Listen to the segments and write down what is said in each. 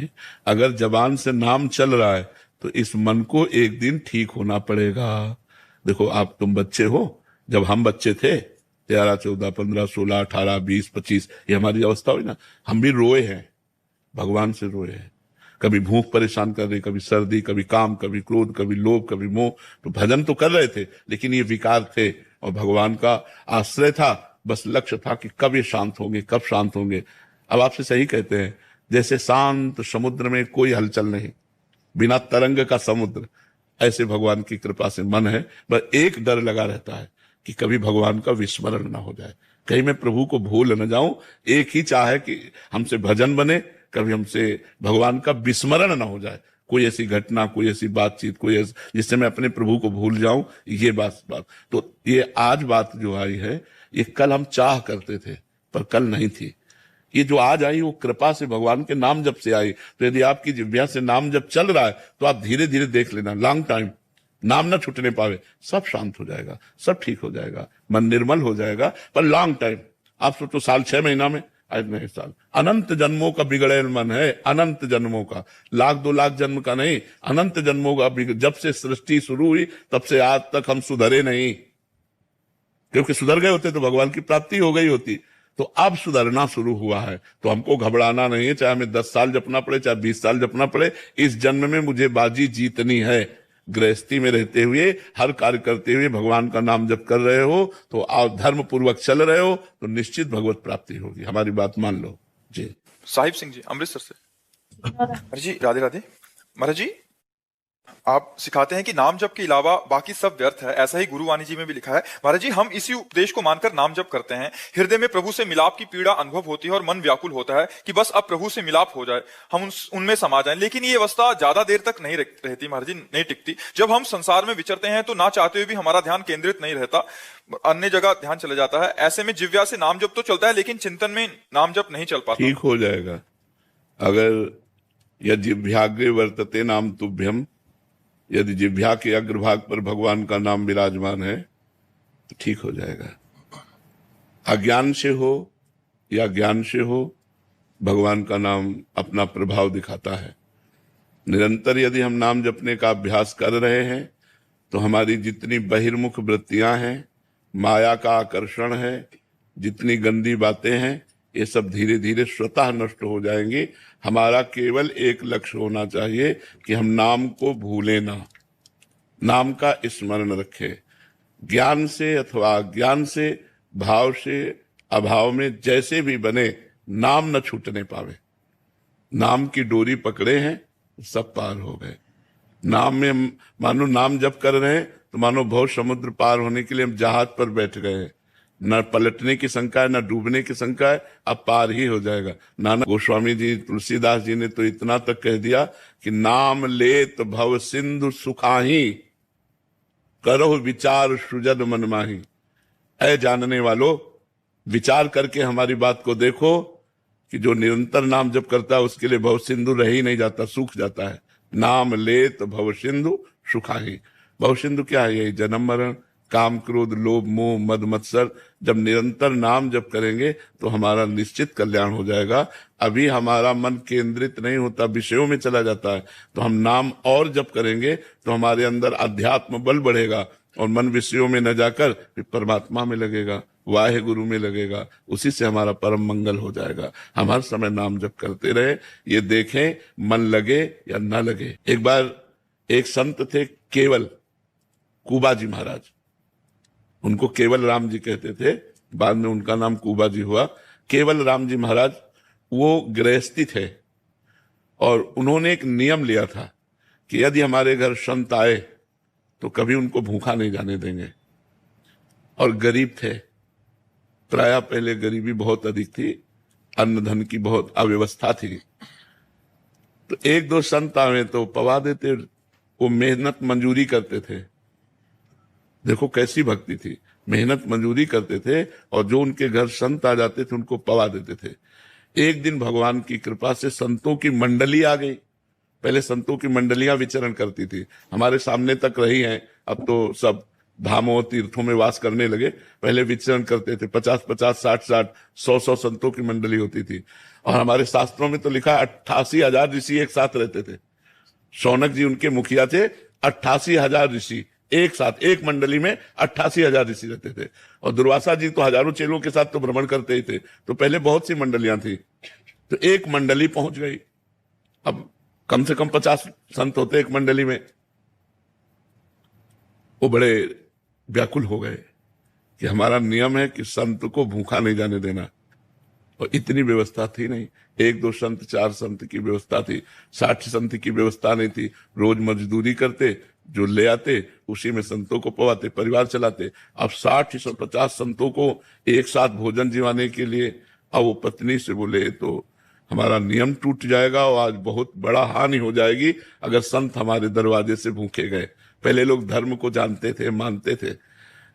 नहीं, अगर जबान से नाम चल रहा है तो इस मन को एक दिन ठीक होना पड़ेगा। देखो तुम बच्चे हो, जब हम बच्चे थे 13, 14, 15, 16, 18, 20, 25, ये हमारी अवस्था हुई ना, हम भी रोए हैं, भगवान से रोए हैं। कभी भूख परेशान कर रही, कभी सर्दी, कभी काम, कभी क्रोध, कभी लोभ, कभी मोह। तो भजन तो कर रहे थे, लेकिन ये विकार थे और भगवान का आश्रय था। बस लक्ष्य था कि कब ये शांत होंगे, कब शांत होंगे। अब आपसे सही कहते हैं, जैसे शांत समुद्र में कोई हलचल नहीं, बिना तरंग का समुद्र, ऐसे भगवान की कृपा से मन है। बस एक डर लगा रहता है कि कभी भगवान का विस्मरण ना हो जाए, कहीं मैं प्रभु को भूल न जाऊं। एक ही चाह है कि हमसे भजन बने, कभी हमसे भगवान का विस्मरण ना हो जाए। कोई ऐसी घटना, कोई ऐसी बातचीत, कोई जिससे मैं अपने प्रभु को भूल जाऊं, ये बात। तो ये आज बात जो आई है, ये कल हम चाह करते थे पर कल नहीं थी। ये जो आज आई वो कृपा से, भगवान के नाम जब से आई। तो यदि आपकी जिह्वा से नाम जब चल रहा है तो आप धीरे धीरे देख लेना, लॉन्ग टाइम नाम ना छूटने पावे, सब शांत हो जाएगा, सब ठीक हो जाएगा, मन निर्मल हो जाएगा। पर लॉन्ग टाइम, आप सोचो साल 6 महीना में, आज नहीं, साल अनंत जन्मों का बिगड़ेल मन है, अनंत जन्मों का, 1,00,000-2,00,000 जन्म का नहीं, अनंत जन्मों का। जब से सृष्टि शुरू हुई तब से आज तक हम सुधरे नहीं, क्योंकि सुधर गए होते तो भगवान की प्राप्ति हो गई होती। तो अब सुधरना शुरू हुआ है, तो हमको घबराना नहीं है, चाहे हमें 10 साल जपना पड़े, चाहे 20 साल जपना पड़े। इस जन्म में मुझे बाजी जीतनी है। गृहस्थी में रहते हुए, हर कार्य करते हुए भगवान का नाम जप कर रहे हो, तो आप धर्म पूर्वक चल रहे हो, तो निश्चित भगवत प्राप्ति होगी। हमारी बात मान लो जी। साहिब सिंह जी अमृतसर से। महाराज जी राधे राधे। महाराज जी, आप सिखाते हैं कि नाम जप के अलावा बाकी सब व्यर्थ है, ऐसा ही गुरुवाणी जी में भी लिखा है। महाराज जी, हम इसी उपदेश को मानकर नाम जप करते हैं, हृदय में प्रभु से मिलाप की पीड़ा अनुभव होती है और मन व्याकुल होता है कि बस अब प्रभु से मिलाप हो जाए, हम उनमें समा जाएं। लेकिन ये अवस्था ज्यादा देर तक नहीं रहती महाराज जी, नहीं टिकती। जब हम संसार में विचरते हैं तो ना चाहते हुए भी हमारा ध्यान केंद्रित नहीं रहता, अन्य जगह ध्यान चला जाता है। ऐसे में जिव्या से नाम जप तो चलता है, लेकिन चिंतन में नाम जप नहीं चल पाता। ठीक हो जाएगा। अगर यदि जिह्वाग्रे वर्तते नाम तुभ्यम, यदि जिह्वा के अग्रभाग पर भगवान का नाम विराजमान है तो ठीक हो जाएगा। अज्ञान से हो या ज्ञान से हो, भगवान का नाम अपना प्रभाव दिखाता है। निरंतर यदि हम नाम जपने का अभ्यास कर रहे हैं तो हमारी जितनी बहिर्मुख वृत्तियां हैं, माया का आकर्षण है, जितनी गंदी बातें हैं, ये सब धीरे धीरे स्वतः नष्ट हो जाएंगी। हमारा केवल एक लक्ष्य होना चाहिए कि हम नाम को भूलें ना, नाम का स्मरण रखें। ज्ञान से अथवा अज्ञान से, भाव से अभाव में, जैसे भी बने, नाम न छूटने पावे। नाम की डोरी पकड़े हैं, सब पार हो गए। नाम में मानो नाम जप कर रहे हैं तो मानो भव समुद्र पार होने के लिए हम जहाज पर बैठ गए हैं। न पलटने की शंका है, न डूबने की शंका है, अब पार ही हो जाएगा। नानक गोस्वामी जी, तुलसीदास जी ने तो इतना तक कह दिया कि नाम लेत भव सिंधु सुखाही, करो विचार सुजन मन माही। ऐ जानने वालों, विचार करके हमारी बात को देखो कि जो निरंतर नाम जप करता है उसके लिए भव सिंधु रह ही नहीं जाता, सूख जाता है। नाम लेत भव सिंधु सुखाही। भव सिंधु क्या है? यही जन्म मरण, काम क्रोध लोभ मोह मद मत्सर। जब निरंतर नाम जप करेंगे तो हमारा निश्चित कल्याण हो जाएगा। अभी हमारा मन केंद्रित नहीं होता, विषयों में चला जाता है। तो हम नाम और जप करेंगे तो हमारे अंदर अध्यात्म बल बढ़ेगा और मन विषयों में न जाकर फिर परमात्मा में लगेगा, वाहे गुरु में लगेगा। उसी से हमारा परम मंगल हो जाएगा। हम हर समय नाम जप करते रहे, ये देखें मन लगे या न लगे। एक बार एक संत थे केवल, कुबा जी महाराज, उनको केवल राम जी कहते थे, बाद में उनका नाम कुबा जी हुआ। केवल राम जी महाराज वो गृहस्थी थे और उन्होंने एक नियम लिया था कि यदि हमारे घर संत आए तो कभी उनको भूखा नहीं जाने देंगे। और गरीब थे, प्रायः पहले गरीबी बहुत अधिक थी, अन्न धन की बहुत अव्यवस्था थी। तो एक दो संत आए तो पवा देते, वो मेहनत मंजूरी करते थे। देखो कैसी भक्ति थी, मेहनत मंजूरी करते थे और जो उनके घर संत आ जाते थे उनको पवा देते थे। एक दिन भगवान की कृपा से संतों की मंडली आ गई। पहले संतों की मंडलियां विचरण करती थी, हमारे सामने तक रही हैं, अब तो सब धामों तीर्थों में वास करने लगे, पहले विचरण करते थे। 50-50, 60-60, 100-100 संतों की मंडली होती थी। और हमारे शास्त्रों में तो लिखा 88,000 ऋषि एक साथ रहते थे। शौनक जी उनके मुखिया थे। 88,000 ऋषि एक साथ, एक मंडली में 88,000 ऋषि रहते थे। और दुर्वासा जी तो हजारों चेलों के साथ तो भ्रमण करते ही थे। तो पहले बहुत सी मंडलियां थी, तो एक मंडली पहुंच गई। अब कम से कम 50 संत होते एक मंडली में। वो बड़े व्याकुल हो गए कि हमारा नियम है कि संत को भूखा नहीं जाने देना, और इतनी व्यवस्था थी नहीं। 1-2 संत, 4 संत की व्यवस्था थी, 60 संत की व्यवस्था नहीं थी। रोज मजदूरी करते, जो ले आते उसी में संतों को पवाते, परिवार चलाते। अब 60-50 संतों को एक साथ भोजन जिवाने के लिए, अब वो पत्नी से बोले तो हमारा नियम टूट जाएगा और आज बहुत बड़ा हानि हो जाएगी अगर संत हमारे दरवाजे से भूखे गए। पहले लोग धर्म को जानते थे, मानते थे,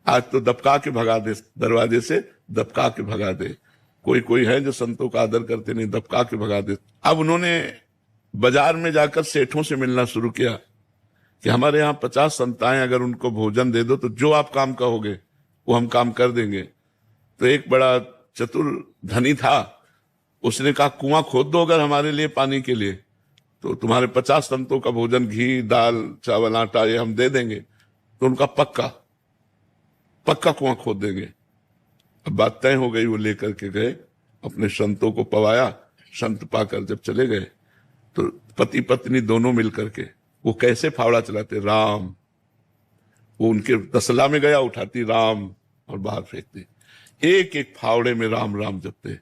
आज तो दबका के भगा दे, दरवाजे से दबका के भगा दे। कोई कोई है जो संतों का आदर करते नहीं, दबका के भगा दे। अब उन्होंने बाजार में जाकर सेठों से मिलना शुरू किया कि हमारे यहाँ 50 संत आए, अगर उनको भोजन दे दो तो जो आप काम कहोगे वो हम काम कर देंगे। तो एक बड़ा चतुर धनी था, उसने कहा कुआं खोद दो अगर हमारे लिए पानी के लिए, तो तुम्हारे 50 संतों का भोजन, घी, दाल, चावल, आटा ये हम दे देंगे। तो उनका पक्का कुआं खोद देंगे। अब बात तय हो गई, वो लेकर के गए, अपने संतों को पवाया। संत पाकर जब चले गए तो पति पत्नी दोनों मिलकर के वो कैसे फावड़ा चलाते, राम, वो उनके तसला में गया, उठाती राम और बाहर फेंकती। एक एक फावड़े में राम राम जपते,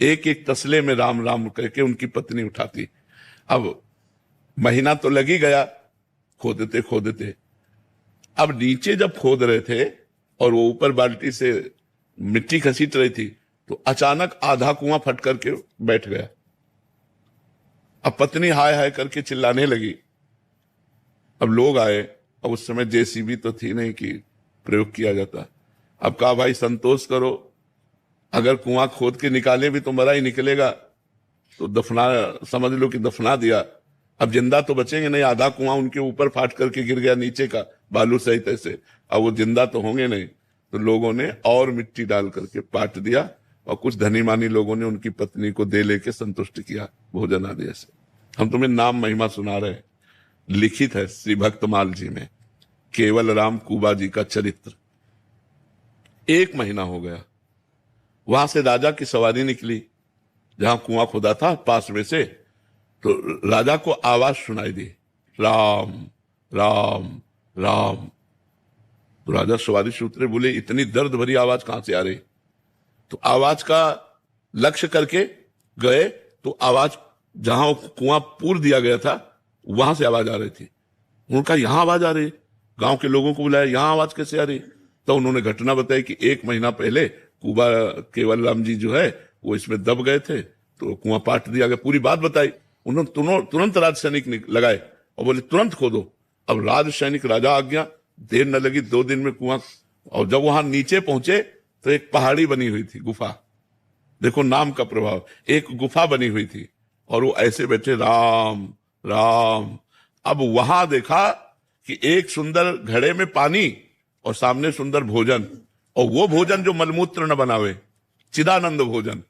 एक एक तसले में राम राम करके उनकी पत्नी उठाती। अब महीना तो लग ही गया खोदते खोदते। अब नीचे जब खोद रहे थे और वो ऊपर बाल्टी से मिट्टी घसीट रही थी, तो अचानक आधा कुआं फट करके बैठ गया। अब पत्नी हाय हाय करके चिल्लाने लगी। अब लोग आए, अब उस समय जेसीबी तो थी नहीं कि प्रयोग किया जाता। अब कहा भाई संतोष करो, अगर कुआं खोद के निकाले भी तो मरा ही निकलेगा, तो दफना, समझ लो कि दफना दिया। अब जिंदा तो बचेंगे नहीं, आधा कुआं उनके ऊपर फाट करके गिर गया नीचे का, बालू सहित ऐसे, अब वो जिंदा तो होंगे नहीं। तो लोगों ने और मिट्टी डाल करके पाट दिया, और कुछ धनी मानी लोगों ने उनकी पत्नी को दे लेके संतुष्ट किया भोजन आदि से। हम तुम्हें नाम महिमा सुना रहे हैं, लिखित है श्री भक्तमाल जी में, केवल राम कुबा जी का चरित्र। 1 महीना हो गया, वहां से राजा की सवारी निकली, जहां कुआं खुदा था पास में से। तो राजा को आवाज सुनाई दी, राम राम राम। तो राजा सवारी से उतरे, बोले इतनी दर्द भरी आवाज कहां से आ रही? तो आवाज का लक्ष्य करके गए, तो आवाज जहां कुआं पूर दिया गया था वहां से आवाज आ रही थी। उनका यहां आवाज आ रही, गांव के लोगों को बुलाया, यहां आवाज कैसे आ रही? तो उन्होंने घटना बताई कि 1 महीना पहले कुबा केवल राम जी जो है वो इसमें दब गए थे, तो कुआं पाट दिया गया। पूरी बात बताई। उन्होंने तुरंत राज सैनिक लगाए और बोले तुरंत खोदो। अब राज सैनिक, राजा आ गया, देर न लगी, 2 दिन में कुआं। और जब वहां नीचे पहुंचे तो एक पहाड़ी बनी हुई थी, गुफा। देखो नाम का प्रभाव, एक गुफा बनी हुई थी और वो ऐसे बैठे राम राम। अब वहां देखा कि एक सुंदर घड़े में पानी और सामने सुंदर भोजन, और वो भोजन जो मलमूत्र न बनावे, चिदानंद भोजन।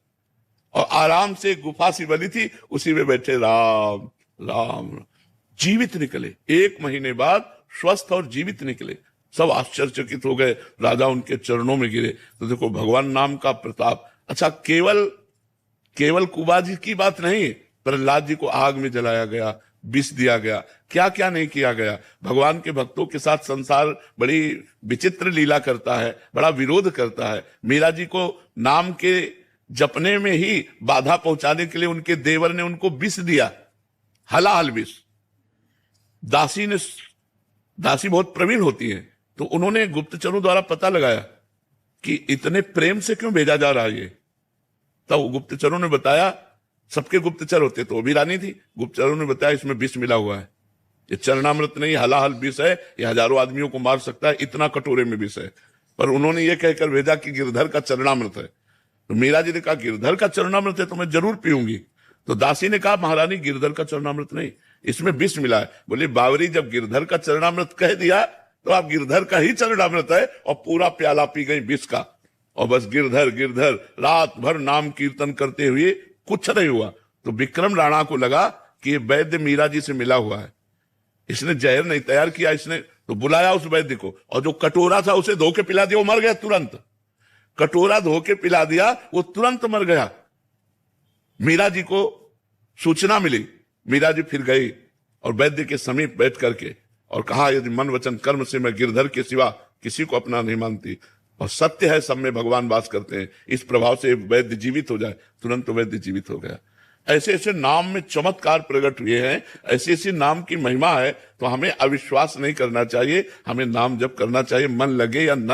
और आराम से गुफा सी बनी थी, उसी में बैठे राम राम। जीवित निकले, 1 महीने बाद स्वस्थ और जीवित निकले। सब आश्चर्यचकित हो गए, राजा उनके चरणों में गिरे। तो देखो भगवान नाम का प्रताप। अच्छा, केवल कुबा जी की बात नहीं, प्रहलाद जी को आग में जलाया गया, विष दिया गया, क्या क्या नहीं किया गया। भगवान के भक्तों के साथ संसार बड़ी विचित्र लीला करता है, बड़ा विरोध करता है। मीरा जी को नाम के जपने में ही बाधा पहुंचाने के लिए उनके देवर ने उनको विष दिया, हलाहल विष। दासी बहुत प्रवीण होती है, तो उन्होंने गुप्तचरों द्वारा पता लगाया कि इतने प्रेम से क्यों भेजा जा रहा है ये। तब गुप्तचरों ने बताया, सबके गुप्तचर होते, तो वो भी रानी थी, गुप्तचरों ने बताया इसमें विष मिला हुआ है, ये चरणामृत नहीं, हलाहल विष है, ये हजारों आदमियों को मार सकता है, इतना कटोरे में विष है। पर उन्होंने ये कहकर भेजा कि गिरधर का चरणामृत है। तो मीरा जी ने कहा गिरधर का चरणामृत है तो मैं जरूर पीऊंगी। तो दासी ने कहा महारानी गिरधर का चरणामृत नहीं, इसमें विष मिला है। बोले बावरी, जब गिरधर का चरणामृत कह दिया तो आप गिरधर का ही चरणामृत है और पूरा प्याला पी गई विष का, और बस गिरधर गिरधर रात भर नाम कीर्तन करते हुए कुछ नहीं हुआ। तो विक्रम राणा को लगा कि ये वैद्य मीरा जी से मिला हुआ है, इसने जहर नहीं तैयार किया, इसने तो बुलाया उस वैद्य को, और जो कटोरा था उसे धो के पिला दिया, वो मर गया तुरंत। कटोरा धो के पिला दिया, वो तुरंत मर गया। मीरा जी को सूचना मिली, मीरा जी फिर गई और वैद्य के समीप बैठ करके और कहा, यदि मन वचन कर्म से मैं गिरधर के सिवा किसी को अपना नहीं मानती, और सत्य है सब में भगवान वास करते हैं, इस प्रभाव से वैद्य जीवित हो जाए। तुरंत तो वैद्य जीवित हो गया। ऐसे ऐसे नाम में चमत्कार प्रकट हुए हैं, ऐसी ऐसी नाम की महिमा है। तो हमें अविश्वास नहीं करना चाहिए, हमें नाम जप करना चाहिए, मन लगे या न